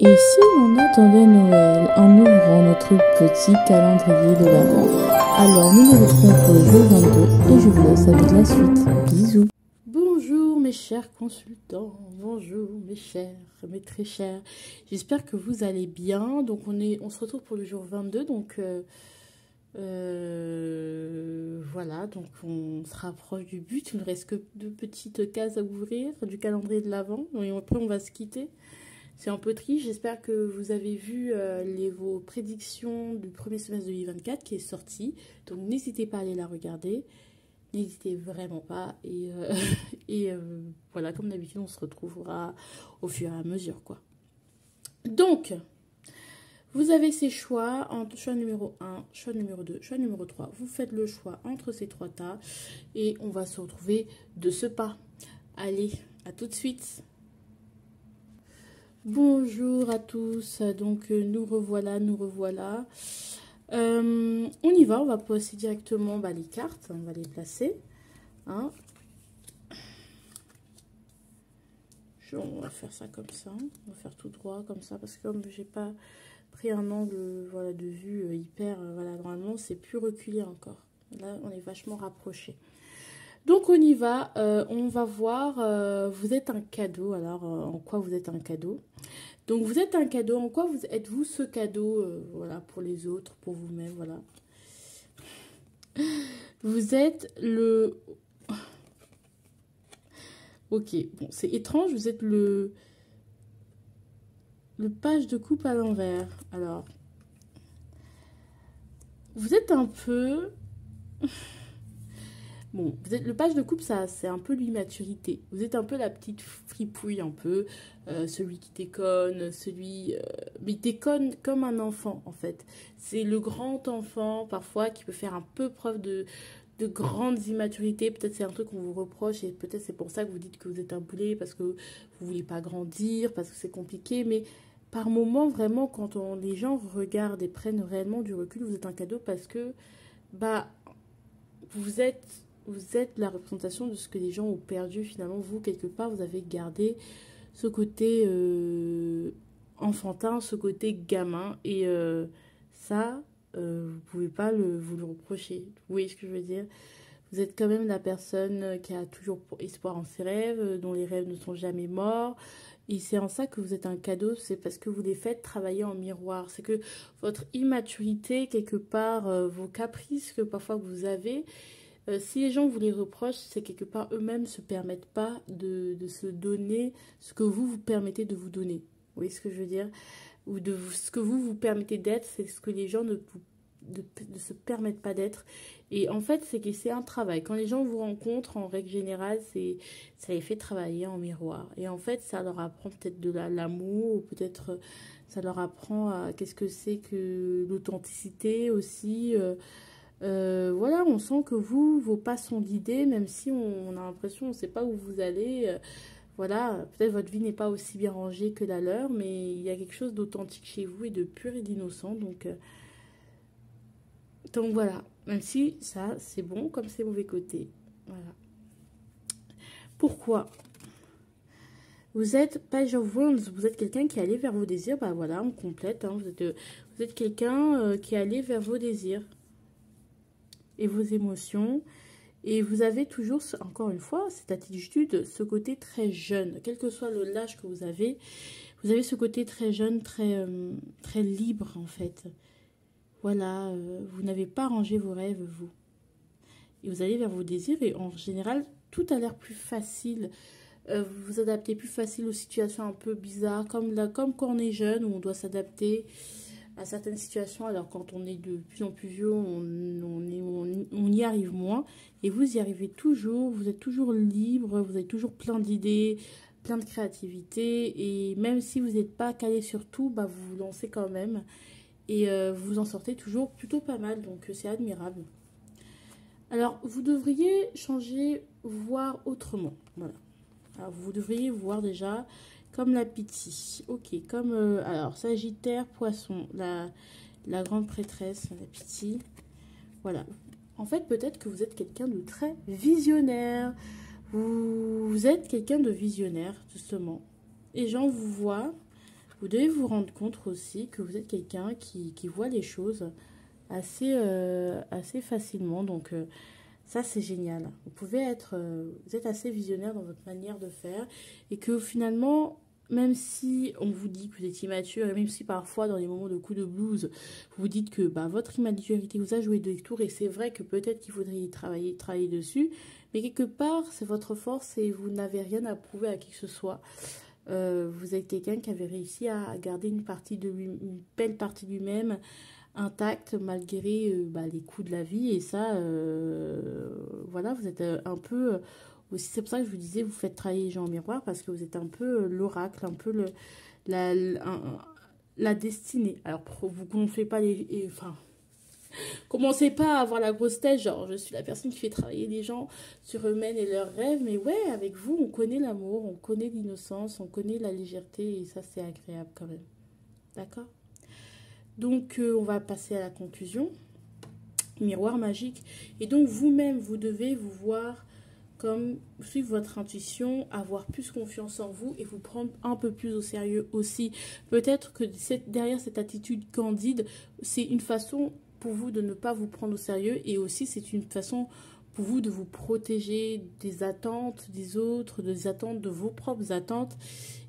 Et si l'on attendait Noël en ouvrant notre petit calendrier de l'Avent? Alors nous nous retrouvons pour le jour 22 et je vous laisse avec la suite. Bisous. Bonjour mes chers consultants, bonjour mes chers, mes très chers. J'espère que vous allez bien. Donc on se retrouve pour le jour 22. Donc voilà, donc on se rapproche du but. Il ne reste que 2 petites cases à ouvrir du calendrier de l'Avent. Et après on va se quitter. C'est un peu triste. J'espère que vous avez vu vos prédictions du premier semestre de 2024 qui est sorti. Donc n'hésitez pas à aller la regarder. N'hésitez vraiment pas. Et voilà, comme d'habitude, on se retrouvera au fur et à mesure, quoi. Donc, vous avez ces choix, choix numéro 1, choix numéro 2, choix numéro 3. Vous faites le choix entre ces 3 tas et on va se retrouver de ce pas. Allez, à tout de suite. Bonjour à tous, donc nous revoilà. On y va, on va passer directement les cartes, on va les placer. Hein. On va faire ça comme ça, on va faire tout droit comme ça, parce que comme j'ai pas pris un angle voilà, de vue hyper, voilà, normalement c'est plus reculé encore. Là on est vachement rapproché. Donc on y va, on va voir, vous êtes un cadeau, alors en quoi vous êtes un cadeau? Donc vous êtes un cadeau, en quoi êtes-vous ce cadeau, voilà, pour les autres, pour vous-même, voilà. Vous êtes le... Ok, bon, c'est étrange, vous êtes le page de coupe à l'envers. Alors, vous êtes un peu... Bon, vous êtes le page de coupe, ça, c'est un peu l'immaturité. Vous êtes un peu la petite fripouille, un peu celui qui déconne, mais il déconne comme un enfant, en fait. C'est le grand enfant, parfois, qui peut faire un peu preuve de grandes immaturités. Peut-être c'est un truc qu'on vous reproche et peut-être c'est pour ça que vous dites que vous êtes un boulet parce que vous voulez pas grandir, parce que c'est compliqué. Mais par moments, vraiment, quand les gens regardent et prennent réellement du recul, vous êtes un cadeau parce que vous êtes la représentation de ce que les gens ont perdu. Finalement, vous, quelque part, vous avez gardé ce côté enfantin, ce côté gamin. Et ça, vous pouvez pas vous le reprocher. Vous voyez ce que je veux dire? Vous êtes quand même la personne qui a toujours espoir en ses rêves, dont les rêves ne sont jamais morts. Et c'est en ça que vous êtes un cadeau, c'est parce que vous les faites travailler en miroir. C'est que votre immaturité, quelque part, vos caprices que parfois vous avez, si les gens vous les reprochent, c'est quelque part eux-mêmes ne se permettent pas de se donner ce que vous permettez de vous donner. Vous voyez ce que je veux dire? Ou ce que vous permettez d'être, c'est ce que les gens ne se permettent pas d'être. Et en fait, c'est que c'est un travail. Quand les gens vous rencontrent, en règle générale, ça les fait travailler en miroir. Et en fait, ça leur apprend peut-être de l'amour, ou peut-être ça leur apprend à qu'est-ce que c'est que l'authenticité aussi. Voilà, on sent que vos pas sont guidés, même si on a l'impression, on ne sait pas où vous allez. Voilà, peut-être votre vie n'est pas aussi bien rangée que la leur, mais il y a quelque chose d'authentique chez vous et de pur et d'innocent. Donc voilà, même si ça, c'est bon comme c'est mauvais côté. Voilà. Pourquoi? Vous êtes Page of Wands, vous êtes quelqu'un qui allait vers vos désirs. Bah voilà, on complète. Hein, vous êtes quelqu'un qui allait vers vos désirs et vos émotions. Et vous avez toujours, encore une fois, cette attitude, ce côté très jeune. Quel que soit l'âge que vous avez ce côté très jeune, très libre en fait. Voilà, vous n'avez pas rangé vos rêves, vous. Et vous allez vers vos désirs et en général, tout a l'air plus facile. Vous vous adaptez plus facile aux situations un peu bizarres, comme quand on est jeune, où on doit s'adapter à certaines situations. Alors quand on est de plus en plus vieux, on y arrive moins. Et vous y arrivez toujours, vous êtes toujours libre, vous avez toujours plein d'idées, plein de créativité. Et même si vous n'êtes pas calé sur tout, vous vous lancez quand même. Et vous en sortez toujours plutôt pas mal, donc c'est admirable. Alors, vous devriez changer, voir autrement. Voilà. Alors, vous devriez voir déjà comme la Pythie. Ok, comme... alors, Sagittaire, Poisson, la grande prêtresse, la Pythie. Voilà. En fait, peut-être que vous êtes quelqu'un de très visionnaire. Vous êtes quelqu'un de visionnaire, justement. Les gens vous voient. vous devez vous rendre compte aussi que vous êtes quelqu'un qui voit les choses assez facilement. Donc, ça, c'est génial. Vous êtes assez visionnaire dans votre manière de faire et que finalement, même si on vous dit que vous êtes immature et même si parfois, dans les moments de coups de blues, vous vous dites que bah, votre immaturité vous a joué de tours et c'est vrai que peut-être qu'il faudrait y travailler dessus, mais quelque part, c'est votre force et vous n'avez rien à prouver à qui que ce soit. Vous êtes quelqu'un qui avait réussi à garder une belle partie de lui-même intact malgré bah, les coups de la vie et ça voilà, vous êtes un peu aussi, c'est pour ça que je vous disais vous faites travailler les gens en miroir parce que vous êtes un peu l'oracle, un peu la destinée. Alors vous ne faites pas enfin commencez pas à avoir la grosse tête genre je suis la personne qui fait travailler les gens sur eux-mêmes et leurs rêves, mais ouais, avec vous on connaît l'amour, on connaît l'innocence, on connaît la légèreté et ça c'est agréable quand même, d'accord. Donc, on va passer à la conclusion. Miroir magique. Et donc, vous-même, vous devez vous voir comme suivre votre intuition, avoir plus confiance en vous et vous prendre un peu plus au sérieux aussi. Peut-être que derrière cette attitude candide, c'est une façon pour vous de ne pas vous prendre au sérieux et aussi c'est une façon pour vous de vous protéger des attentes des autres, des attentes de vos propres attentes.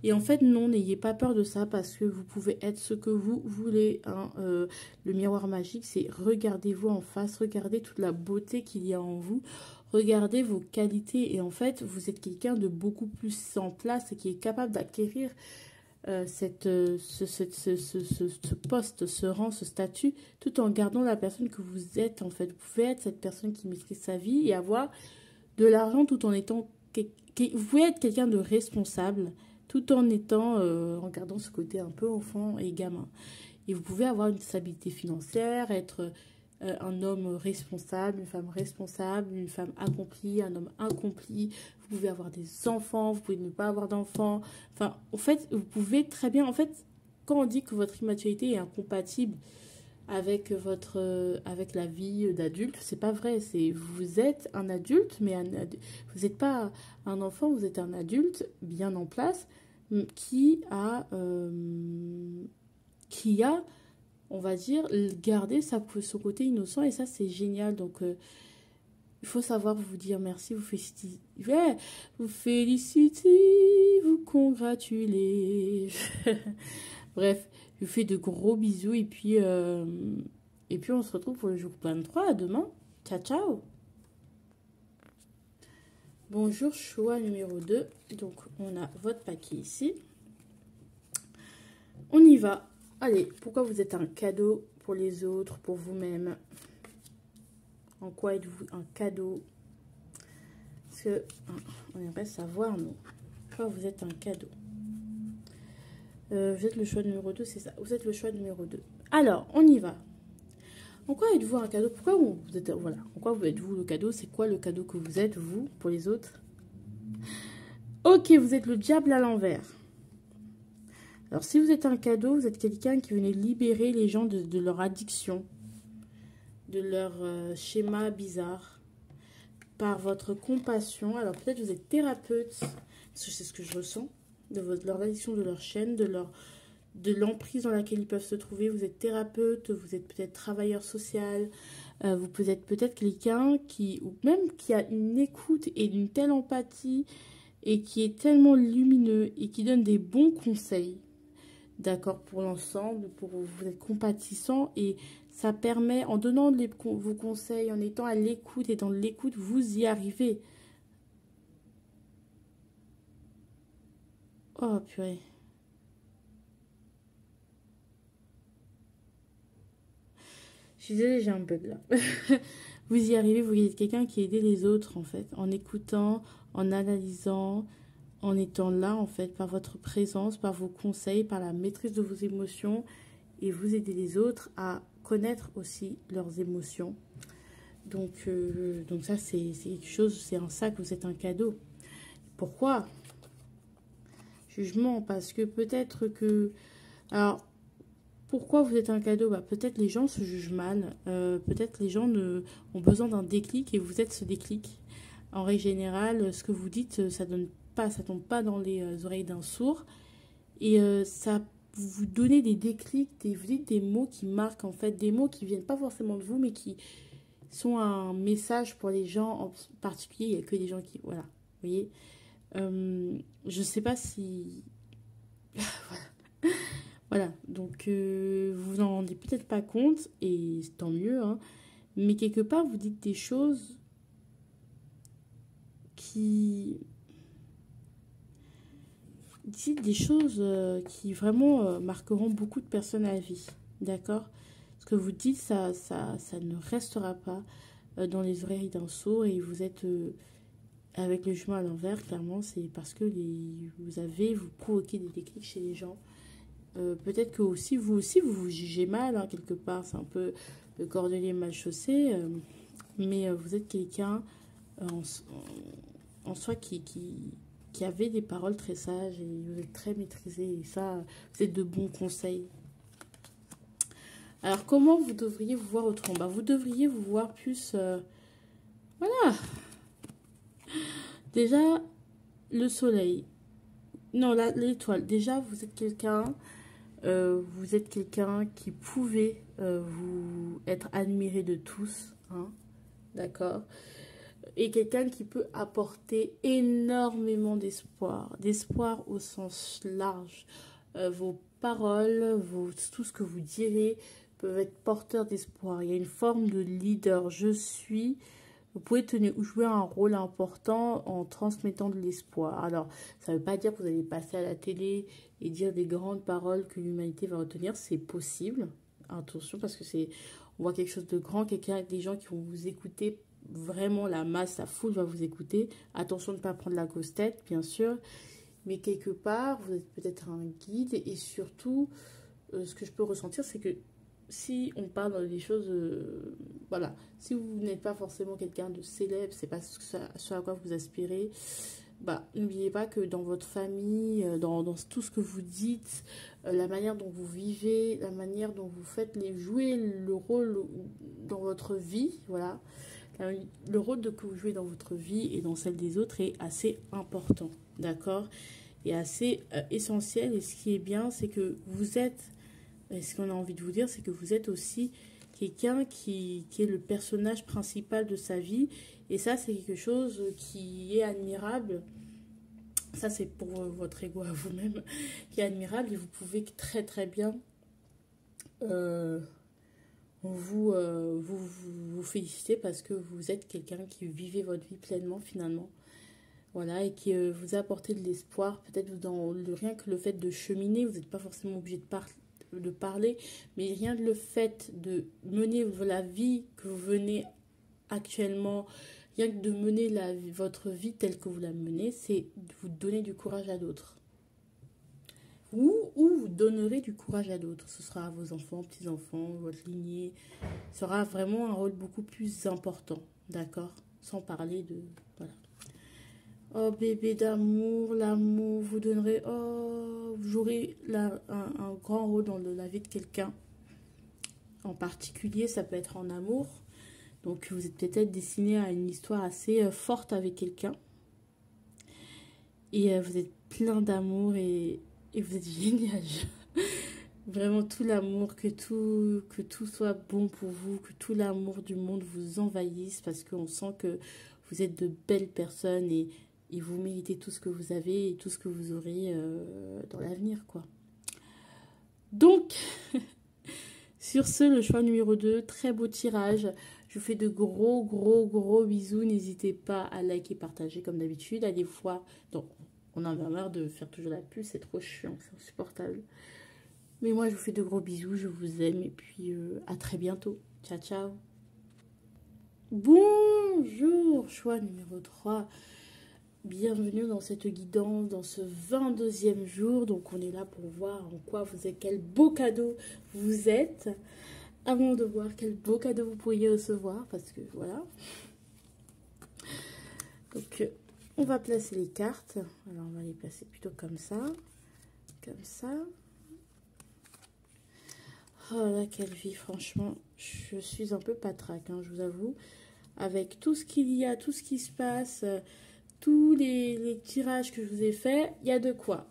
Et en fait, non, n'ayez pas peur de ça parce que vous pouvez être ce que vous voulez. Hein. Le miroir magique, c'est regardez-vous en face, regardez toute la beauté qu'il y a en vous, regardez vos qualités. Et en fait, vous êtes quelqu'un de beaucoup plus en place et qui est capable d'acquérir ce poste, ce rang, ce statut, tout en gardant la personne que vous êtes. En fait, vous pouvez être cette personne qui maîtrise sa vie et avoir de l'argent tout en étant... Vous pouvez être quelqu'un de responsable tout en étant, en gardant ce côté un peu enfant et gamin. Et vous pouvez avoir une stabilité financière, être un homme responsable, une femme accomplie, un homme accompli. Vous pouvez avoir des enfants, vous pouvez ne pas avoir d'enfants. Enfin, en fait, vous pouvez très bien... En fait, quand on dit que votre immaturité est incompatible avec avec la vie d'adulte, c'est pas vrai. C'est vous êtes un adulte, mais vous n'êtes pas un enfant, vous êtes un adulte bien en place qui a on va dire, garder son côté innocent et ça c'est génial. Donc il faut savoir vous dire merci, vous féliciter, vous congratuler. Bref, je vous fais de gros bisous et puis on se retrouve pour le jour 23 à demain. Ciao ciao. Bonjour, choix numéro 2. Donc on a votre paquet ici. On y va. Allez, pourquoi vous êtes un cadeau pour les autres, pour vous-même? En quoi êtes-vous un cadeau? Parce que on aimerait savoir, nous, pourquoi vous êtes un cadeau. Vous êtes le choix numéro 2, c'est ça. Vous êtes le choix numéro 2. Alors, on y va. En quoi êtes-vous un cadeau? Pourquoi vous êtes... Voilà. En quoi êtes-vous le cadeau? C'est quoi le cadeau que vous êtes, vous, pour les autres? Ok, vous êtes le diable à l'envers. Alors, si vous êtes un cadeau, vous êtes quelqu'un qui venait libérer les gens de leur addiction, de leur schéma bizarre, par votre compassion. Alors, peut-être vous êtes thérapeute, parce que c'est ce que je ressens, de leur addiction, de leur chaîne, de l'emprise dans laquelle ils peuvent se trouver. Vous êtes thérapeute, vous êtes peut-être travailleur social, vous pouvez être peut-être quelqu'un ou même qui a une écoute et une telle empathie et qui est tellement lumineux et qui donne des bons conseils. D'accord, pour l'ensemble, pour vous êtes compatissant et ça permet, en donnant vos conseils, en étant à l'écoute et dans l'écoute, vous y arrivez. Oh, purée. Je suis désolée, j'ai un bug là. Vous y arrivez, vous êtes quelqu'un qui aide les autres, en fait, en écoutant, en analysant, en étant là, en fait, par votre présence, par vos conseils, par la maîtrise de vos émotions. Et vous aidez les autres à connaître aussi leurs émotions. Donc ça, c'est quelque chose, c'est en ça que vous êtes un cadeau. Pourquoi? Jugement, parce que peut-être que... Alors, pourquoi vous êtes un cadeau? Bah, peut-être les gens se jugent mal. Peut-être les gens ont besoin d'un déclic et vous êtes ce déclic. En règle générale, ce que vous dites, ça tombe pas dans les oreilles d'un sourd. Et vous donnez des déclics, vous dites des mots qui marquent en fait, des mots qui viennent pas forcément de vous, mais qui sont un message pour les gens en particulier. Il n'y a que des gens qui... Voilà, vous voyez. Je sais pas si... voilà. Voilà, donc vous n'en rendez peut-être pas compte, et tant mieux, hein, mais quelque part, vous dites des choses qui... Dites des choses qui vraiment marqueront beaucoup de personnes à la vie, d'accord? Ce que vous dites, ça ne restera pas dans les oreilles d'un sourd, et vous êtes avec le jumeau à l'envers, clairement, c'est parce que vous provoquez des déclics chez les gens. Peut-être que vous vous jugez mal, hein, quelque part, c'est un peu le cordelier mal chaussé, mais vous êtes quelqu'un en soi qui avait des paroles très sages, et vous êtes très maîtrisé, et ça, vous êtes de bons conseils. Alors, comment vous devriez vous voir autrement? Bah, vous devriez vous voir plus... voilà. Déjà, le soleil. Non, l'étoile. Déjà, vous êtes quelqu'un... vous êtes quelqu'un qui pouvait vous être admiré de tous, hein, d'accord, et quelqu'un qui peut apporter énormément d'espoir, d'espoir au sens large. Vos paroles, tout ce que vous direz peuvent être porteurs d'espoir. Il y a une forme de leader. Vous pouvez jouer un rôle important en transmettant de l'espoir. Alors, ça ne veut pas dire que vous allez passer à la télé et dire des grandes paroles que l'humanité va retenir. C'est possible. Attention, parce que on voit quelque chose de grand, des gens qui vont vous écouter. Vraiment, la masse, la foule va vous écouter. Attention de ne pas prendre la grosse tête, bien sûr. Mais quelque part, vous êtes peut-être un guide. Et surtout, ce que je peux ressentir, c'est que si on parle des choses, voilà, si vous n'êtes pas forcément quelqu'un de célèbre, c'est pas ce à quoi vous aspirez, bah, n'oubliez pas que dans votre famille, dans tout ce que vous dites, la manière dont vous vivez, la manière dont vous faites jouer le rôle dans votre vie, voilà, le rôle que vous jouez dans votre vie et dans celle des autres est assez important, d'accord, et assez essentiel. Et ce qui est bien, c'est que vous êtes... Et ce qu'on a envie de vous dire, c'est que vous êtes aussi quelqu'un qui est le personnage principal de sa vie. Et ça, c'est quelque chose qui est admirable. Ça, c'est pour votre ego à vous-même, qui est admirable. Et vous pouvez très très bien vous féliciter parce que vous êtes quelqu'un qui vivez votre vie pleinement finalement. Voilà, et qui vous apportez de l'espoir. Peut-être rien que le fait de cheminer, vous n'êtes pas forcément obligé de parler, mais rien que le fait de mener la vie que vous venez actuellement, rien que de mener votre vie telle que vous la menez, c'est de vous donner du courage à d'autres. Ou vous donnerez du courage à d'autres. Ce sera à vos enfants, petits-enfants, votre lignée. Ce sera vraiment un rôle beaucoup plus important, d'accord? Sans parler de... Voilà. Oh bébé d'amour, l'amour, vous donnerez, vous jouerez un grand rôle dans la vie de quelqu'un. En particulier, ça peut être en amour. Donc vous êtes peut-être destiné à une histoire assez forte avec quelqu'un. Et vous êtes plein d'amour et vous êtes génial. Vraiment tout l'amour, que tout soit bon pour vous, que tout l'amour du monde vous envahisse parce qu'on sent que vous êtes de belles personnes et vous méritez tout ce que vous avez et tout ce que vous aurez dans l'avenir, quoi. Donc, sur ce, le choix numéro 2, très beau tirage. Je vous fais de gros bisous. N'hésitez pas à liker, partager comme d'habitude. Allez voir. Donc, on en a marre de faire toujours la pub, c'est trop chiant, c'est insupportable. Mais moi, je vous fais de gros bisous, je vous aime et puis à très bientôt. Ciao, ciao. Bonjour, choix numéro 3. Bienvenue dans cette guidance, dans ce 22e jour. Donc, on est là pour voir en quoi vous êtes, quel beau cadeau vous êtes. Avant de voir quel beau cadeau vous pourriez recevoir, parce que voilà. Donc, on va placer les cartes. Alors, on va les placer plutôt comme ça. Comme ça. Oh là, quelle vie, franchement. Je suis un peu patraque, hein, je vous avoue. Avec tout ce qu'il y a, tout ce qui se passe... tous les tirages que je vous ai faits, il y a de quoi.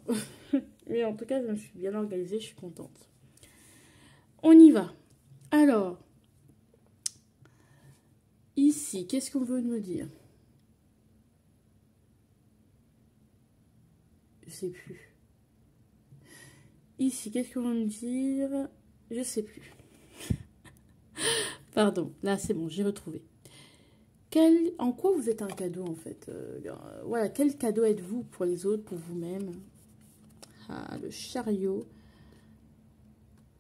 Mais en tout cas, je me suis bien organisée, je suis contente. On y va. Alors, ici, qu'est-ce qu'on veut me dire? Je sais plus. Ici, qu'est-ce qu'on veut me dire? Je sais plus. Pardon, là c'est bon, j'ai retrouvé. En quoi vous êtes un cadeau en fait? Voilà, quel cadeau êtes-vous pour les autres, pour vous-même? Ah, le chariot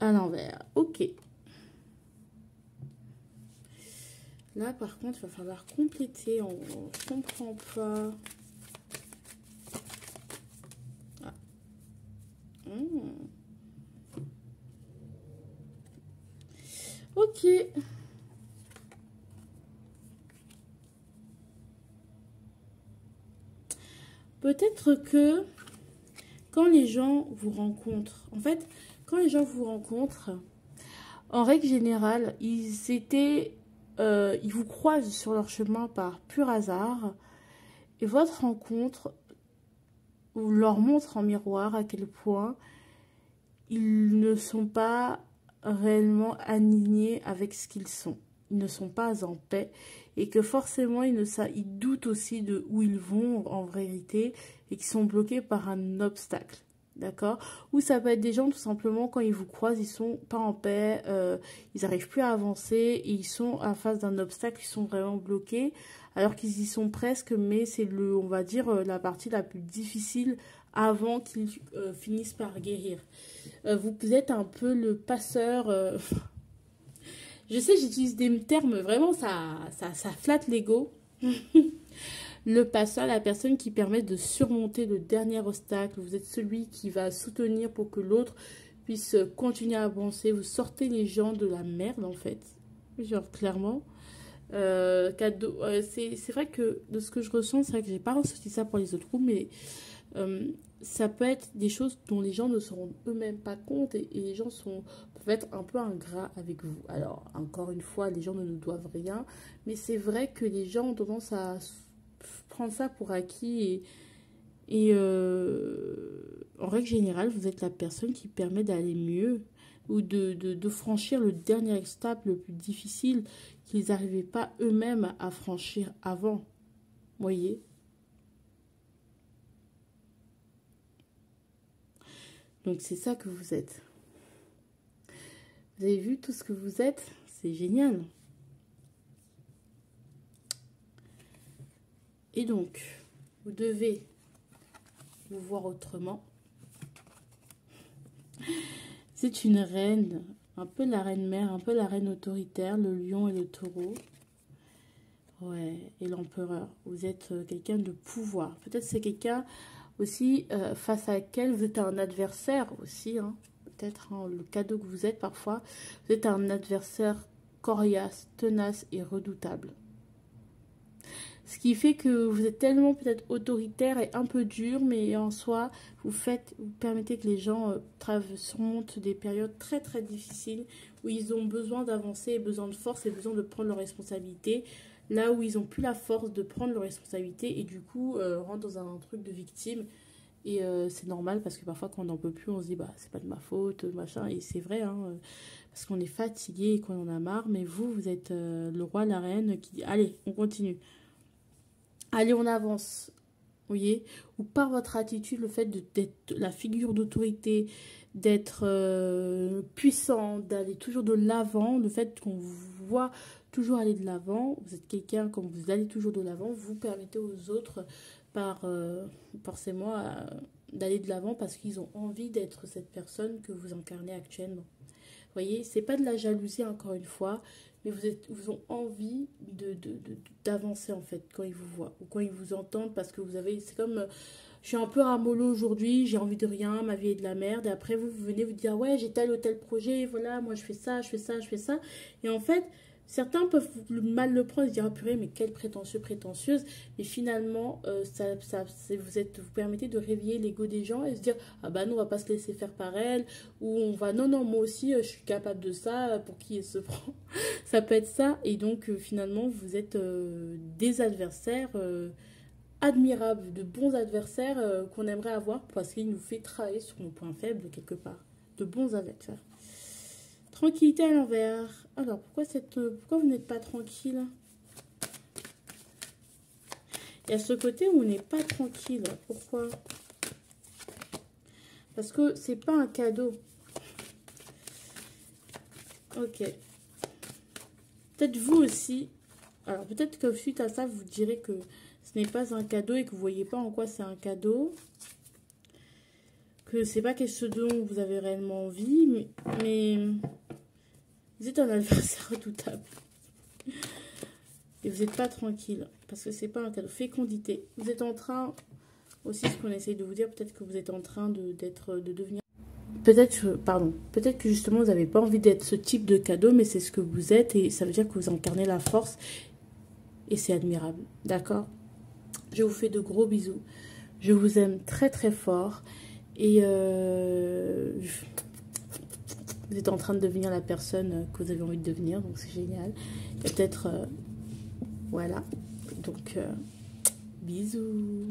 à l'envers. Ok. Là par contre, il va falloir compléter. On ne comprend pas. Ah. Ok. Peut-être que quand les gens vous rencontrent, en fait, quand les gens vous rencontrent, en règle générale, ils vous croisent sur leur chemin par pur hasard, et votre rencontre leur montre en miroir à quel point ils ne sont pas réellement alignés avec ce qu'ils sont. Ils ne sont pas en paix et que forcément ils doutent aussi de où ils vont en vérité et qu'ils sont bloqués par un obstacle. D'accord? Ou ça peut être des gens tout simplement quand ils vous croisent, ils sont pas en paix, ils n'arrivent plus à avancer et ils sont en face d'un obstacle, ils sont vraiment bloqués alors qu'ils y sont presque, mais c'est on va dire la partie la plus difficile avant qu'ils finissent par guérir. Vous êtes un peu le passeur. Je sais, j'utilise des termes, vraiment, ça flatte l'ego. Le passeur, la personne qui permet de surmonter le dernier obstacle. Vous êtes celui qui va soutenir pour que l'autre puisse continuer à avancer. Vous sortez les gens de la merde, en fait. Genre, clairement. C'est vrai que de ce que je ressens, c'est vrai que j'ai pas ressenti ça pour les autres groupes, mais ça peut être des choses dont les gens ne se rendent eux-mêmes pas compte et les gens peuvent être un peu ingrats avec vous. Alors, encore une fois, les gens ne nous doivent rien, mais c'est vrai que les gens ont tendance à prendre ça pour acquis et en règle générale, vous êtes la personne qui permet d'aller mieux ou de franchir le dernier step le plus difficile qu'ils n'arrivaient pas eux-mêmes à franchir avant. Vous voyez? Donc c'est ça que vous êtes. Vous avez vu tout ce que vous êtes? C'est génial. Et donc, vous devez vous voir autrement. C'est une reine, un peu la reine mère, un peu la reine autoritaire, le lion et le taureau. Ouais, et l'empereur. Vous êtes quelqu'un de pouvoir. Peut-être c'est quelqu'un aussi face à laquelle vous êtes un adversaire aussi. Hein. Peut-être hein, le cadeau que vous êtes parfois. Vous êtes un adversaire coriace, tenace et redoutable. Ce qui fait que vous êtes tellement peut-être autoritaire et un peu dur, mais en soi, vous permettez que les gens surmontent des périodes très très difficiles où ils ont besoin d'avancer, besoin de force et besoin de prendre leurs responsabilités. Là où ils n'ont plus la force de prendre leurs responsabilités et du coup rentrent dans un truc de victime. Et c'est normal parce que parfois quand on n'en peut plus, on se dit bah c'est pas de ma faute, machin. Et c'est vrai, hein, parce qu'on est fatigué et qu'on en a marre. Mais vous êtes le roi, la reine qui dit allez, on continue. Allez, on avance, vous voyez, ou par votre attitude, le fait d'être la figure d'autorité, d'être puissant, d'aller toujours de l'avant, le fait qu'on vous voit toujours aller de l'avant, vous êtes quelqu'un, comme vous allez toujours de l'avant, vous permettez aux autres, forcément, d'aller de l'avant parce qu'ils ont envie d'être cette personne que vous incarnez actuellement. Vous voyez, c'est pas de la jalousie, encore une fois, mais vous ont envie d'avancer en fait quand ils vous voient ou quand ils vous entendent parce que c'est comme je suis un peu ramollo aujourd'hui, j'ai envie de rien, ma vie est de la merde et après vous venez vous dire ouais j'ai tel ou tel projet, voilà moi je fais ça, je fais ça, je fais ça et en fait certains peuvent mal le prendre et dire ah purée mais quelle prétentieuse, mais finalement vous permettez de réveiller l'ego des gens et se dire ah bah non on va pas se laisser faire par elle ou on va non moi aussi je suis capable de ça, pour qui elle se prend. Ça peut être ça et donc finalement vous êtes des adversaires admirables, de bons adversaires qu'on aimerait avoir parce qu'il nous fait travailler sur nos points faibles quelque part. De bons adversaires. Tranquillité à l'envers. Alors, pourquoi vous n'êtes pas tranquille? Il y a ce côté où on n'est pas tranquille. Pourquoi? Parce que c'est pas un cadeau. Ok. Peut-être vous aussi. Alors, peut-être que suite à ça, vous direz que ce n'est pas un cadeau et que vous ne voyez pas en quoi c'est un cadeau. Que c'est pas quelque chose dont vous avez réellement envie. Mais vous êtes un adversaire redoutable. Et vous n'êtes pas tranquille. Parce que c'est pas un cadeau. Fécondité. Vous êtes en train, aussi ce qu'on essaye de vous dire, peut-être que vous êtes en train de devenir... Peut-être que justement vous n'avez pas envie d'être ce type de cadeau, mais c'est ce que vous êtes et ça veut dire que vous incarnez la force et c'est admirable. D'accord? Je vous fais de gros bisous. Je vous aime très très fort et vous êtes en train de devenir la personne que vous avez envie de devenir, donc c'est génial. Et peut-être, voilà, donc bisous.